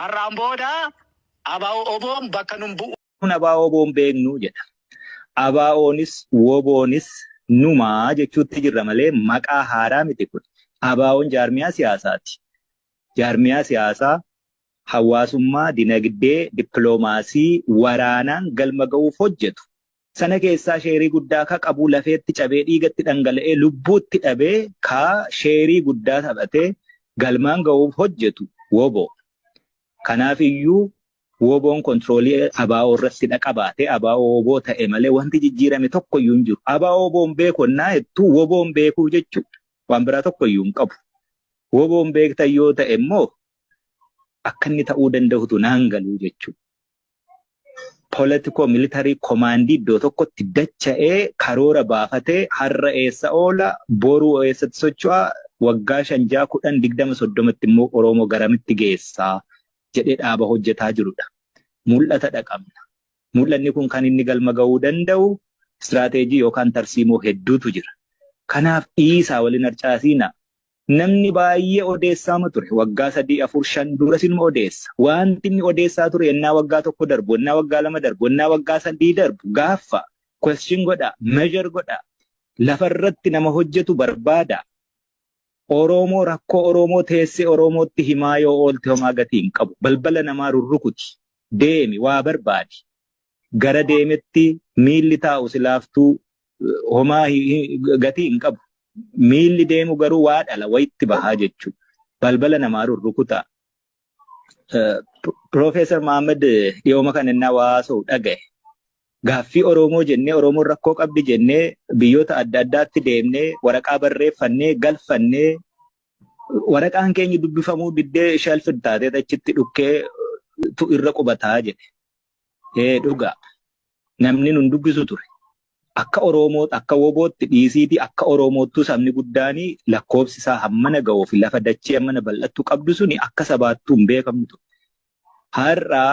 Har'aan booda ABO'n bakka nun bu'u. Kun ABO'n beeknu jedha. ABO'nis WBO'nis numaa jechuutti jirra malee maqaa haaraa miti kun. ABO'n jaarmiyaa siyaasaati. Jaarmiyaa siyaasaa hawaasummaa, dinagdee, dippiloomaasii, waraanaan galma ga'uuf hojjetu. Sana keessaa sheerii guddaa ka qabu lafeetti cabee dhiigatti dhangala'ee lubbuutti dhabee ka sheerii guddaa taphatee galmaan ga'uuf hojjetu WBO. Kanaaf iyyuu WBO'n kontroolii ABO irratti qabaatee ABO WBO ta'e malee wanti jijjiirame tokko iyyuu hin jiru. ABO WBO'n beekonnaa jettu WBO'n beekuu jechuudha. Waan biraa tokko iyyuu hin qabu. WBO'n beektan yoo ta'e immoo akka inni ta'uu danda'utu naan galuu jechuudha. Politiko militarii komaandii iddoo tokkotti dacha'ee karoora baafatee har'a eessa oola boruu eessatti socho'a waggaa 5, 10, 20, 30tti immoo Oromoo garamitti geessaa jedhee dhaaba hojjetaa jirudha. Mul'ata dhaqabna. Mul'anni kun kan inni galma ga'uu danda'u istiraateejii yookaan tarsiimoo hedduutu jira. Kanaaf dhiisaa waliin harcaasiina. Namni baay'ee odeessaa ture waggaa 3, 4, 5 dura sinuma odeessa. Wanti inni odeessaa ture ennaa waggaa 1 darbu, ennaa waggaa 2 darbu, ennaa waggaa 3 darbu gaafa question godha, measure godha. Lafarratti nama hojjetu barbaada. Oromoo rakkoo Oromoo teessee Oromootti himaa yoo oolte homaa gatii hin qabu. Balbala namaa rurrukuti. Deemi waa barbaadi. Gara deemetti miilli taa'u silaaftuu homaa gatii hin qabu. Miilli deemu garuu waa dhala wayitti bahaa jechuudha. Balbala namaa rurrukuta. Profeesar Mahammad dhiyooma kan innaa waasoo dhagaye. Gaaffii Oromoo jennee Oromoon rakkoo qabdi jennee biyyoota adda addaatti deemnee waraqaa barreeffannee galfannee waraqaan keenya dubbifamuu diddee shelfii taatee achitti dhukkee irra qubataa jedhe. Dhugaa namni nun dubbisu ture. Akka Oromoo akka WBO'tti dhiisiiti akka Oromoottuu sabni guddaanii lakkoofsi isaa hammana ga'uuf lafa dachee hammana bal'attuu qabdu suni akka sabaattuu hin beekamtu. Har'a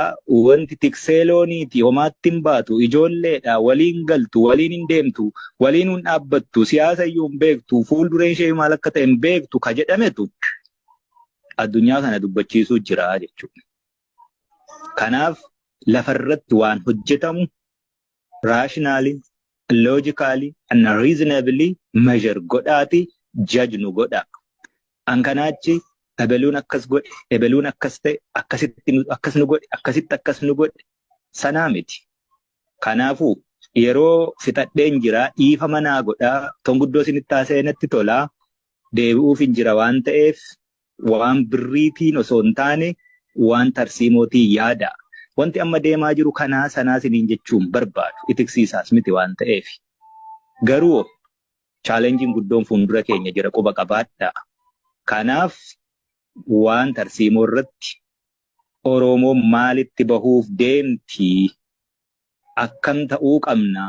wanti tikseelooniiti homaatti hin baatu ijoolleedha waliin galtu waliin hin deemtu waliin hin dhaabbattu siyaasa iyyuu hin beektu fuuldureen ishee maal akka ta'e hin beektu ka jedhametu addunyaa kana dubbachiisuu jira jechuudha. Kanaaf lafarratti waan hojjetamu raashinaali. Logically and reasonably measure godhaati judge nu godha. Ankanaachi ebeluun akkas godhe, ebeluun akkas ta'e, akkasitti akkas nu godhe, akkasitti akkas nu godhe sanaa miti. Kanaafuu yeroo fixadheen jira dhiifama naa godhaa tonguddoo isinitti haasa'etti tolaa deebi'uuf hin jira waan ta'eef waan birriitiin osoo hin taane waan tarsiimootiin yaada. Wanti amma deemaa jiru kanaa sanaa siniin jechuun barbaadu itiksiisaas miti waan ta'eef. Garuu chaalenjiin guddoon fuuldura keenya jira quba qabaadha. Kanaaf waan tarsiimoo irratti Oromoon maalitti bahuuf deemti akkam ta'uu qabna.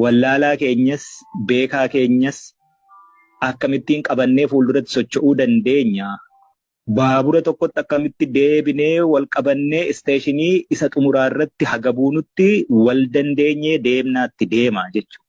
Wallaalaa keenyas beekaa keenyas akkamittiin qabannee fuulduratti socho'uu dandeenya. Baabura tokkotti akkamitti deebinee wal qabannee isteeshinii isa xumuraa irratti haga buunutti wal dandeenyee deemnaatti deema jechuudha.